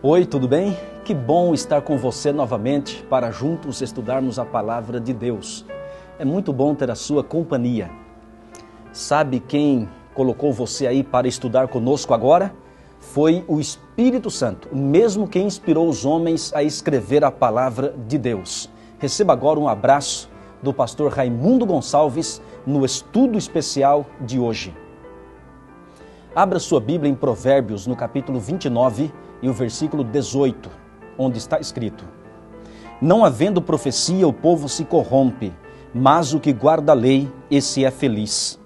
Oi, tudo bem? Que bom estar com você novamente para juntos estudarmos a palavra de Deus. É muito bom ter a sua companhia. Sabe quem colocou você aí para estudar conosco agora? Foi o Espírito Santo, o mesmo que inspirou os homens a escrever a palavra de Deus. Receba agora um abraço do pastor Raimundo Gonçalves no estudo especial de hoje. Abra sua Bíblia em Provérbios, no capítulo 29 e o versículo 18, onde está escrito: Não havendo profecia, o povo se corrompe, mas o que guarda a lei, esse é feliz.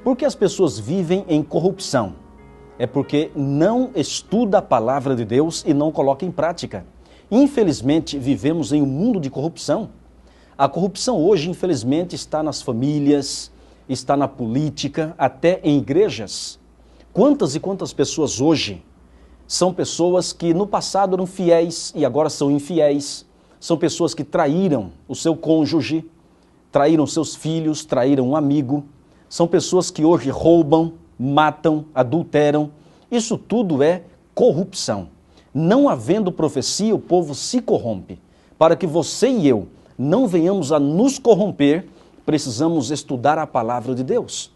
Por que as pessoas vivem em corrupção? É porque não estuda a palavra de Deus e não coloca em prática. Infelizmente, vivemos em um mundo de corrupção. A corrupção hoje, infelizmente, está nas famílias, está na política, até em igrejas. Quantas e quantas pessoas hoje são pessoas que no passado eram fiéis e agora são infiéis. São pessoas que traíram o seu cônjuge, traíram seus filhos, traíram um amigo. São pessoas que hoje roubam, matam, adulteram. Isso tudo é corrupção. Não havendo profecia, o povo se corrompe. Para que você e eu não venhamos a nos corromper, precisamos estudar a palavra de Deus.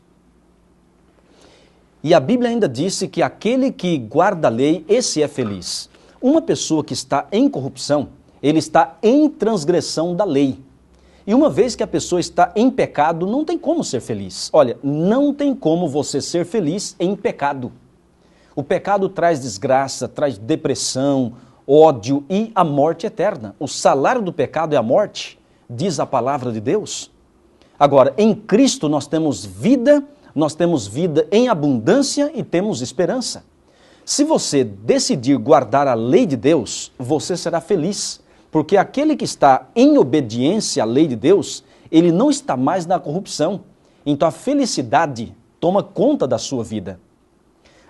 E a Bíblia ainda disse que aquele que guarda a lei, esse é feliz. Uma pessoa que está em corrupção, ele está em transgressão da lei. E uma vez que a pessoa está em pecado, não tem como ser feliz. Olha, não tem como você ser feliz em pecado. O pecado traz desgraça, traz depressão, ódio e a morte eterna. O salário do pecado é a morte, diz a palavra de Deus. Agora, em Cristo nós temos vida em abundância e temos esperança. Se você decidir guardar a lei de Deus, você será feliz, porque aquele que está em obediência à lei de Deus, ele não está mais na corrupção. Então a felicidade toma conta da sua vida.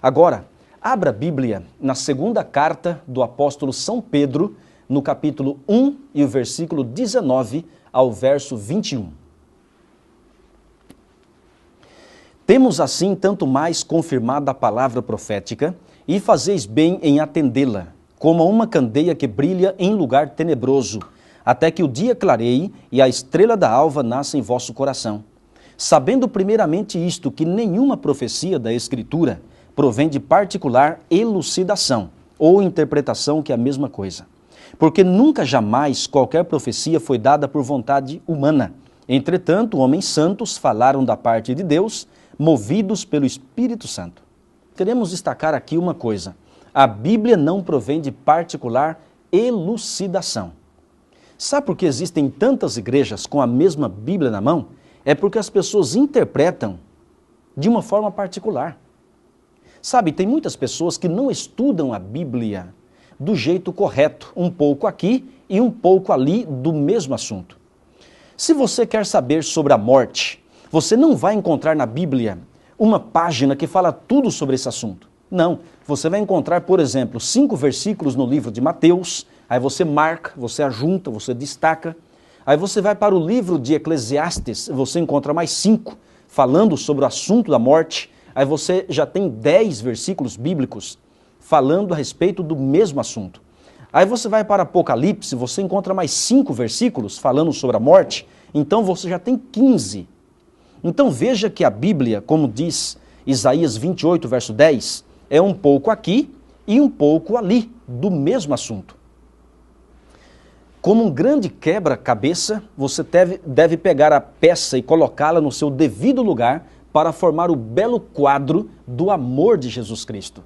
Agora, abra a Bíblia na segunda carta do apóstolo São Pedro, no capítulo 1 e o versículo 19 ao verso 21. Temos assim tanto mais confirmada a palavra profética, e fazeis bem em atendê-la, como uma candeia que brilha em lugar tenebroso, até que o dia clareie e a estrela da alva nasça em vosso coração. Sabendo primeiramente isto, que nenhuma profecia da Escritura provém de particular elucidação ou interpretação, que é a mesma coisa. Porque nunca jamais qualquer profecia foi dada por vontade humana. Entretanto, homens santos falaram da parte de Deus, movidos pelo Espírito Santo. Queremos destacar aqui uma coisa: a Bíblia não provém de particular elucidação. Sabe por que existem tantas igrejas com a mesma Bíblia na mão? É porque as pessoas interpretam de uma forma particular. Sabe, tem muitas pessoas que não estudam a Bíblia do jeito correto, um pouco aqui e um pouco ali do mesmo assunto. Se você quer saber sobre a morte, você não vai encontrar na Bíblia uma página que fala tudo sobre esse assunto. Não, você vai encontrar, por exemplo, 5 versículos no livro de Mateus, aí você marca, você ajunta, você destaca. Aí você vai para o livro de Eclesiastes, você encontra mais 5 falando sobre o assunto da morte. Aí você já tem 10 versículos bíblicos falando a respeito do mesmo assunto. Aí você vai para Apocalipse, você encontra mais 5 versículos falando sobre a morte, então você já tem 15. Então veja que a Bíblia, como diz Isaías 28, verso 10, é um pouco aqui e um pouco ali, do mesmo assunto. Como um grande quebra-cabeça, você deve pegar a peça e colocá-la no seu devido lugar para formar o belo quadro do amor de Jesus Cristo.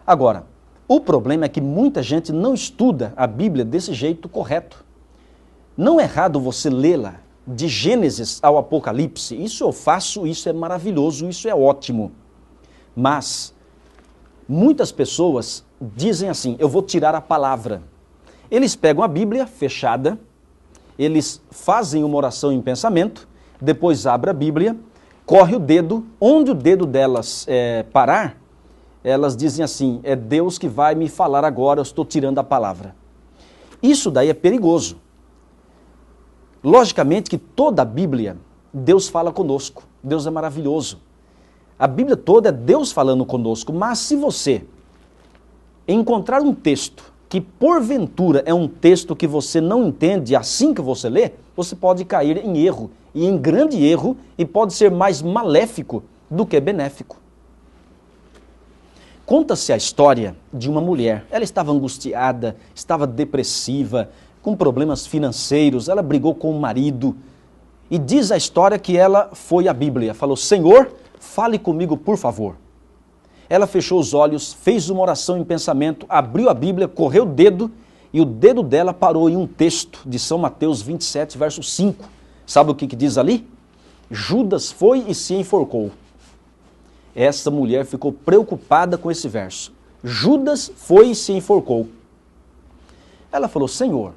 Agora, o problema é que muita gente não estuda a Bíblia desse jeito correto. Não é errado você lê-la de Gênesis ao Apocalipse. Isso eu faço, isso é maravilhoso, isso é ótimo. Mas muitas pessoas dizem assim: eu vou tirar a palavra. Eles pegam a Bíblia fechada, eles fazem uma oração em pensamento, depois abrem a Bíblia, corre o dedo, onde o dedo delas parar, elas dizem assim: é Deus que vai me falar agora, eu estou tirando a palavra. Isso daí é perigoso. Logicamente que toda a Bíblia, Deus fala conosco, Deus é maravilhoso. A Bíblia toda é Deus falando conosco, mas se você encontrar um texto que porventura é um texto que você não entende assim que você lê, você pode cair em erro, e em grande erro, e pode ser mais maléfico do que benéfico. Conta-se a história de uma mulher. Ela estava angustiada, estava depressiva, com problemas financeiros, ela brigou com o marido. E diz a história que ela foi à Bíblia, falou: Senhor, fale comigo, por favor. Ela fechou os olhos, fez uma oração em pensamento, abriu a Bíblia, correu o dedo, e o dedo dela parou em um texto de São Mateus 27, verso 5. Sabe o que diz ali? Judas foi e se enforcou. Essa mulher ficou preocupada com esse verso. Judas foi e se enforcou. Ela falou: Senhor,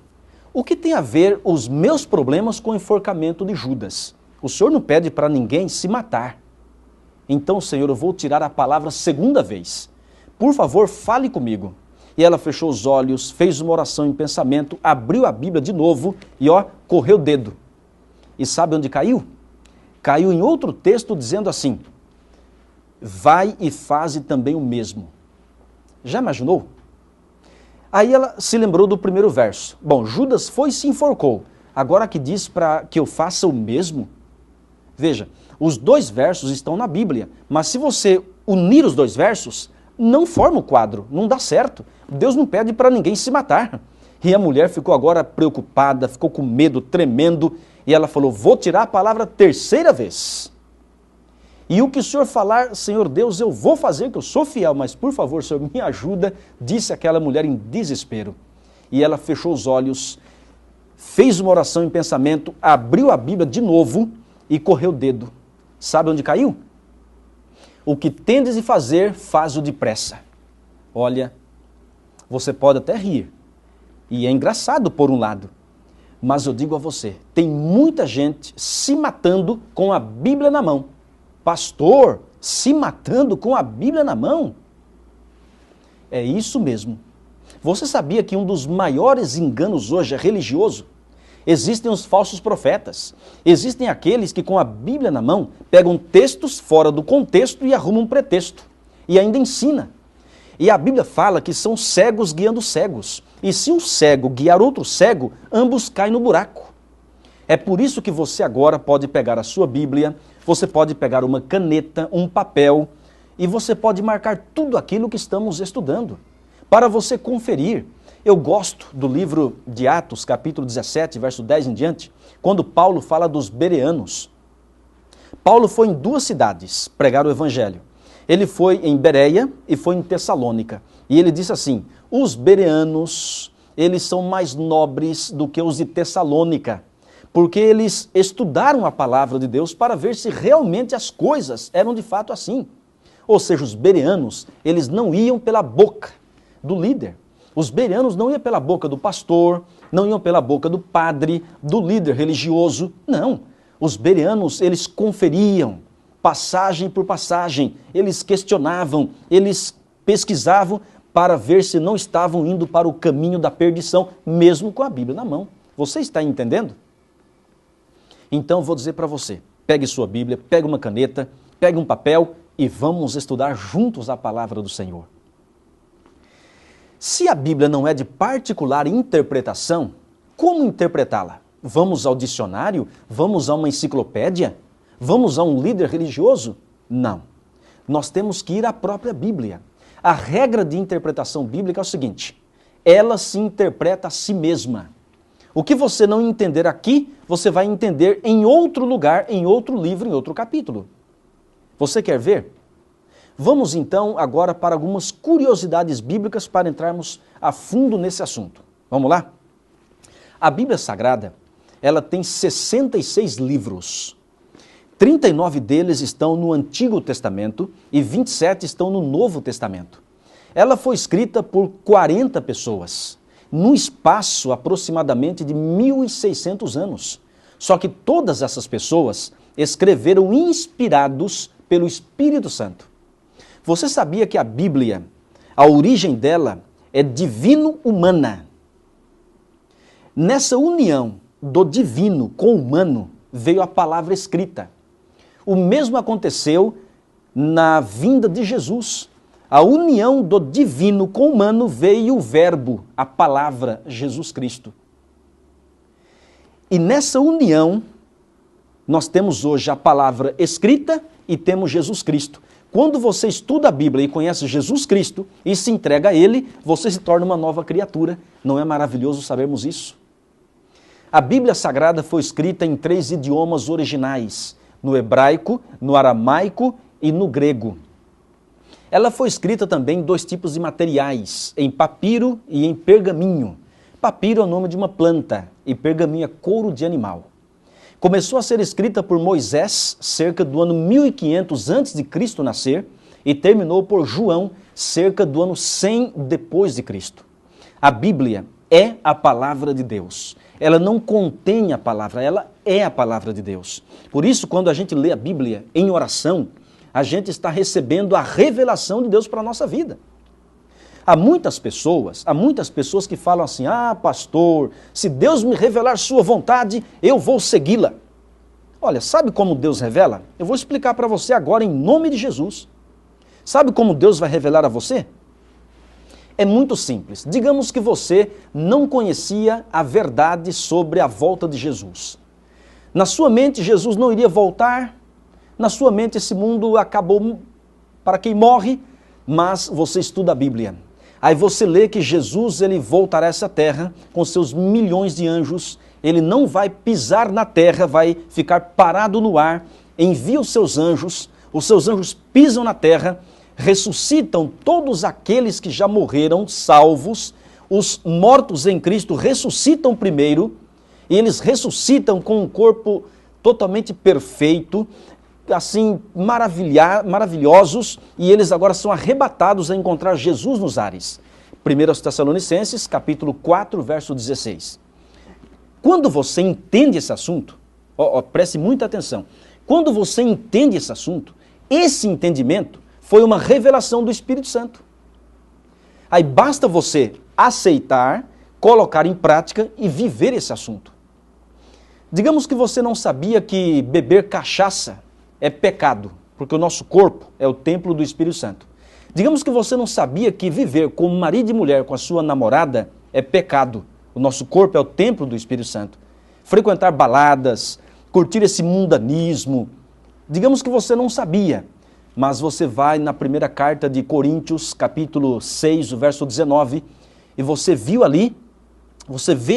o que tem a ver os meus problemas com o enforcamento de Judas? O Senhor não pede para ninguém se matar. Então, Senhor, eu vou tirar a palavra segunda vez. Por favor, fale comigo. E ela fechou os olhos, fez uma oração em pensamento, abriu a Bíblia de novo e, correu o dedo. E sabe onde caiu? Caiu em outro texto dizendo assim: vai e faze também o mesmo. Já imaginou? Aí ela se lembrou do primeiro verso. Bom, Judas foi e se enforcou. Agora que diz para que eu faça o mesmo? Veja, os dois versos estão na Bíblia, mas se você unir os dois versos, não forma o quadro, não dá certo. Deus não pede para ninguém se matar. E a mulher ficou agora preocupada, ficou com medo, tremendo, e ela falou: vou tirar a palavra terceira vez. E o que o Senhor falar, Senhor Deus, eu vou fazer, que eu sou fiel, mas por favor, Senhor, me ajuda, disse aquela mulher em desespero. E ela fechou os olhos, fez uma oração em pensamento, abriu a Bíblia de novo e correu o dedo. Sabe onde caiu? O que tendes de fazer, faz-o depressa. Olha, você pode até rir, e é engraçado por um lado, mas eu digo a você, tem muita gente se matando com a Bíblia na mão. Pastor, se matando com a Bíblia na mão? É isso mesmo. Você sabia que um dos maiores enganos hoje é religioso? Existem os falsos profetas. Existem aqueles que com a Bíblia na mão pegam textos fora do contexto e arrumam um pretexto. E ainda ensina. E a Bíblia fala que são cegos guiando cegos. E se um cego guiar outro cego, ambos caem no buraco. É por isso que você agora pode pegar a sua Bíblia, você pode pegar uma caneta, um papel, e você pode marcar tudo aquilo que estamos estudando, para você conferir. Eu gosto do livro de Atos, capítulo 17, verso 10 em diante, quando Paulo fala dos bereanos. Paulo foi em duas cidades pregar o evangelho. Ele foi em Bereia e foi em Tessalônica. E ele disse assim: os bereanos, eles são mais nobres do que os de Tessalônica, porque eles estudaram a palavra de Deus para ver se realmente as coisas eram de fato assim. Ou seja, os bereanos, eles não iam pela boca do líder. Os bereanos não iam pela boca do pastor, não iam pela boca do padre, do líder religioso. Não. Os bereanos, eles conferiam passagem por passagem, eles questionavam, eles pesquisavam para ver se não estavam indo para o caminho da perdição, mesmo com a Bíblia na mão. Você está entendendo? Então, vou dizer para você, pegue sua Bíblia, pegue uma caneta, pegue um papel e vamos estudar juntos a palavra do Senhor. Se a Bíblia não é de particular interpretação, como interpretá-la? Vamos ao dicionário? Vamos a uma enciclopédia? Vamos a um líder religioso? Não. Nós temos que ir à própria Bíblia. A regra de interpretação bíblica é o seguinte: ela se interpreta a si mesma. O que você não entender aqui, você vai entender em outro lugar, em outro livro, em outro capítulo. Você quer ver? Vamos então agora para algumas curiosidades bíblicas para entrarmos a fundo nesse assunto. Vamos lá? A Bíblia Sagrada, ela tem 66 livros. 39 deles estão no Antigo Testamento e 27 estão no Novo Testamento. Ela foi escrita por 40 pessoas, num espaço aproximadamente de 1.600 anos. Só que todas essas pessoas escreveram inspirados pelo Espírito Santo. Você sabia que a Bíblia, a origem dela é divino-humana? Nessa união do divino com o humano veio a palavra escrita. O mesmo aconteceu na vinda de Jesus. a união do divino com o humano, veio o verbo, a palavra, Jesus Cristo. E nessa união, nós temos hoje a palavra escrita e temos Jesus Cristo. Quando você estuda a Bíblia e conhece Jesus Cristo e se entrega a Ele, você se torna uma nova criatura. Não é maravilhoso sabermos isso? A Bíblia Sagrada foi escrita em 3 idiomas originais, no hebraico, no aramaico e no grego. Ela foi escrita também em 2 tipos de materiais, em papiro e em pergaminho. Papiro é o nome de uma planta e pergaminho é couro de animal. Começou a ser escrita por Moisés cerca do ano 1500 antes de Cristo nascer e terminou por João cerca do ano 100 depois de Cristo. A Bíblia é a palavra de Deus. Ela não contém a palavra, ela é a palavra de Deus. Por isso, quando a gente lê a Bíblia em oração, a gente está recebendo a revelação de Deus para a nossa vida. Há muitas pessoas que falam assim, pastor, se Deus me revelar sua vontade, eu vou segui-la. Olha, sabe como Deus revela? Eu vou explicar para você agora em nome de Jesus. Sabe como Deus vai revelar a você? É muito simples. Digamos que você não conhecia a verdade sobre a volta de Jesus. Na sua mente, Jesus não iria voltar. Na sua mente, esse mundo acabou para quem morre, mas você estuda a Bíblia. Aí você lê que Jesus ele voltará a essa terra com seus milhões de anjos. Ele não vai pisar na terra, vai ficar parado no ar, envia os seus anjos pisam na terra, ressuscitam todos aqueles que já morreram salvos, os mortos em Cristo ressuscitam primeiro, e eles ressuscitam com um corpo totalmente perfeito, assim, maravilhosos, e eles agora são arrebatados a encontrar Jesus nos ares. 1 Tessalonicenses, capítulo 4, verso 16. Quando você entende esse assunto, preste muita atenção, quando você entende esse assunto, esse entendimento foi uma revelação do Espírito Santo. Aí basta você aceitar, colocar em prática e viver esse assunto. Digamos que você não sabia que beber cachaça é pecado, porque o nosso corpo é o templo do Espírito Santo. Digamos que você não sabia que viver como marido e mulher com a sua namorada é pecado. O nosso corpo é o templo do Espírito Santo. Frequentar baladas, curtir esse mundanismo. Digamos que você não sabia, mas você vai na primeira carta de Coríntios, capítulo 6, o verso 19, e você vê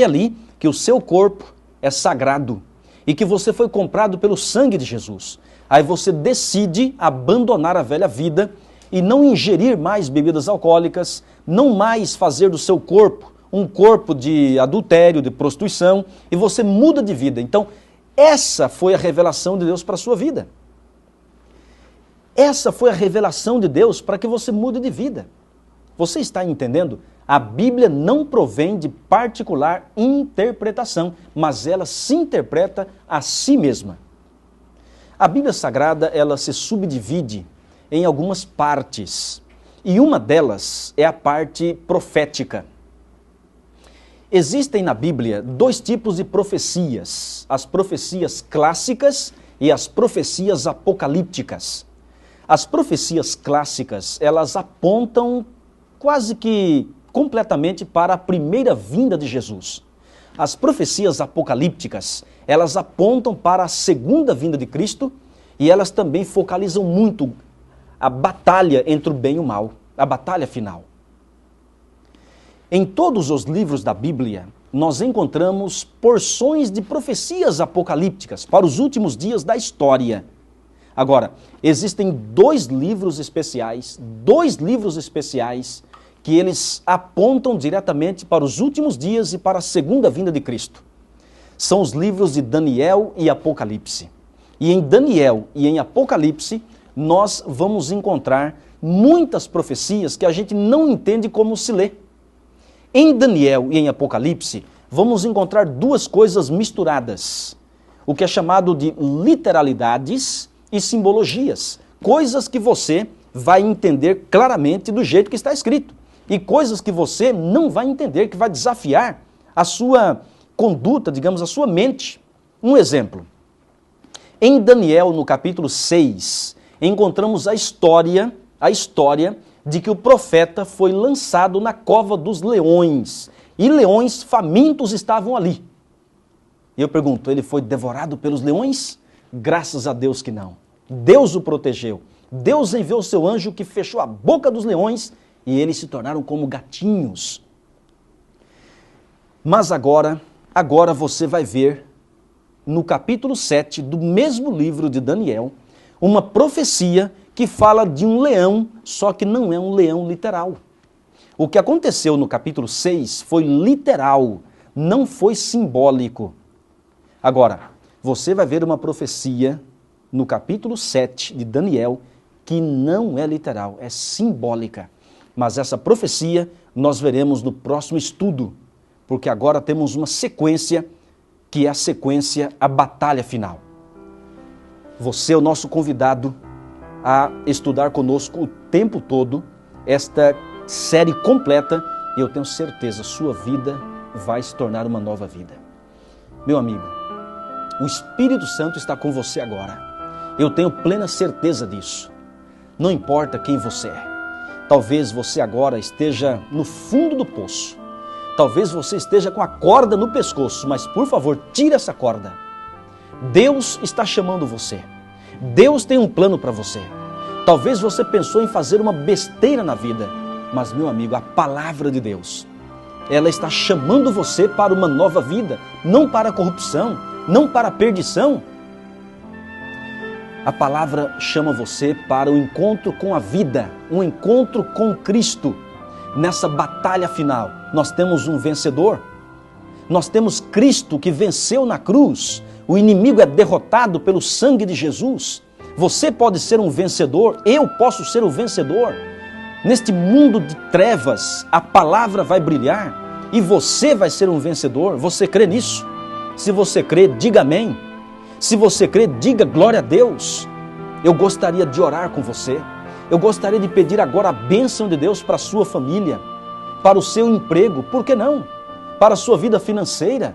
ali que o seu corpo é sagrado e que você foi comprado pelo sangue de Jesus. Aí você decide abandonar a velha vida e não ingerir mais bebidas alcoólicas, não mais fazer do seu corpo um corpo de adultério, de prostituição, e você muda de vida. Então, essa foi a revelação de Deus para a sua vida. Essa foi a revelação de Deus para que você mude de vida. Você está entendendo? A Bíblia não provém de particular interpretação, mas ela se interpreta a si mesma. A Bíblia Sagrada, ela se subdivide em algumas partes, e uma delas é a parte profética. Existem na Bíblia 2 tipos de profecias, as profecias clássicas e as profecias apocalípticas. As profecias clássicas, elas apontam quase que completamente para a primeira vinda de Jesus. As profecias apocalípticas, elas apontam para a segunda vinda de Cristo e elas também focalizam muito a batalha entre o bem e o mal, a batalha final. Em todos os livros da Bíblia, nós encontramos porções de profecias apocalípticas para os últimos dias da história. Agora, existem 2 livros especiais que eles apontam diretamente para os últimos dias e para a segunda vinda de Cristo. São os livros de Daniel e Apocalipse. E em Daniel e em Apocalipse, nós vamos encontrar muitas profecias que a gente não entende como se lê. Em Daniel e em Apocalipse, vamos encontrar 2 coisas misturadas. O que é chamado de literalidades e simbologias. Coisas que você vai entender claramente do jeito que está escrito. E coisas que você não vai entender, que vai desafiar a sua conduta, digamos, a sua mente. Um exemplo. Em Daniel, no capítulo 6, encontramos a história de que o profeta foi lançado na cova dos leões, e leões famintos estavam ali. E eu pergunto, ele foi devorado pelos leões? Graças a Deus que não. Deus o protegeu. Deus enviou o seu anjo que fechou a boca dos leões e eles se tornaram como gatinhos. Mas agora você vai ver no capítulo 7 do mesmo livro de Daniel, uma profecia que fala de um leão, só que não é um leão literal. O que aconteceu no capítulo 6 foi literal, não foi simbólico. Agora, você vai ver uma profecia no capítulo 7 de Daniel que não é literal, é simbólica. Mas essa profecia nós veremos no próximo estudo, porque agora temos uma sequência que é a sequência, a batalha final. Você é o nosso convidado a estudar conosco o tempo todo esta série completa e eu tenho certeza, sua vida vai se tornar uma nova vida. Meu amigo, o Espírito Santo está com você agora. Eu tenho plena certeza disso. Não importa quem você é. Talvez você agora esteja no fundo do poço. Talvez você esteja com a corda no pescoço, mas por favor, tire essa corda. Deus está chamando você. Deus tem um plano para você. Talvez você pensou em fazer uma besteira na vida, mas meu amigo, a palavra de Deus, ela está chamando você para uma nova vida, não para a corrupção, não para a perdição. A palavra chama você para o encontro com a vida, um encontro com Cristo. Nessa batalha final, nós temos um vencedor. Nós temos Cristo que venceu na cruz. O inimigo é derrotado pelo sangue de Jesus. Você pode ser um vencedor, eu posso ser o vencedor. Neste mundo de trevas, a palavra vai brilhar e você vai ser um vencedor. Você crê nisso? Se você crê, diga amém. Se você crê, diga glória a Deus. Eu gostaria de orar com você. Eu gostaria de pedir agora a bênção de Deus para a sua família, para o seu emprego, por que não? Para a sua vida financeira,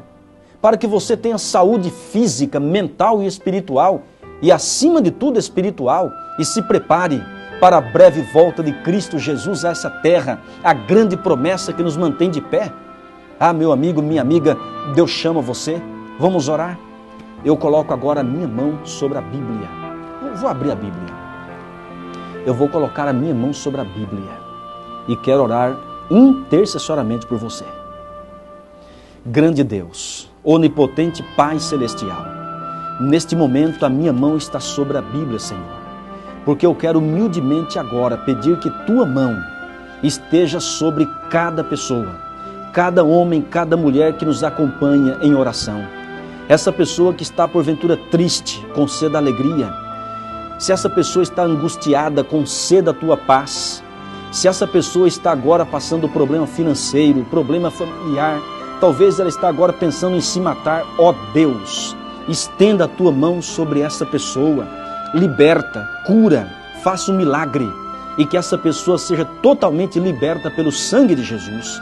para que você tenha saúde física, mental e espiritual, e acima de tudo espiritual, e se prepare para a breve volta de Cristo Jesus a essa terra, a grande promessa que nos mantém de pé. Ah, meu amigo, minha amiga, Deus chama você. Vamos orar? Eu coloco agora a minha mão sobre a Bíblia. Eu vou abrir a Bíblia. Eu vou colocar a minha mão sobre a Bíblia e quero orar intercessoriamente por você. Grande Deus, onipotente Pai Celestial, neste momento a minha mão está sobre a Bíblia, Senhor, porque eu quero humildemente agora pedir que Tua mão esteja sobre cada pessoa, cada homem, cada mulher que nos acompanha em oração. Essa pessoa que está porventura triste, conceda alegria. Se essa pessoa está angustiada, conceda a Tua paz. Se essa pessoa está agora passando problema financeiro, problema familiar, talvez ela está agora pensando em se matar, ó Deus, estenda a Tua mão sobre essa pessoa, liberta, cura, faça um milagre e que essa pessoa seja totalmente liberta pelo sangue de Jesus.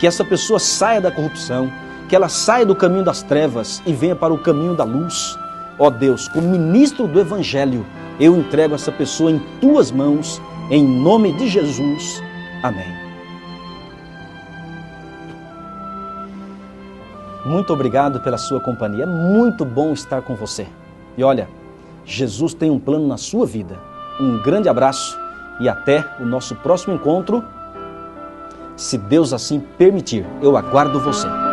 Que essa pessoa saia da corrupção, que ela saia do caminho das trevas e venha para o caminho da luz. Ó Deus, como ministro do Evangelho, eu entrego essa pessoa em Tuas mãos, em nome de Jesus. Amém. Muito obrigado pela sua companhia, é muito bom estar com você. E olha, Jesus tem um plano na sua vida. Um grande abraço e até o nosso próximo encontro. Se Deus assim permitir, eu aguardo você.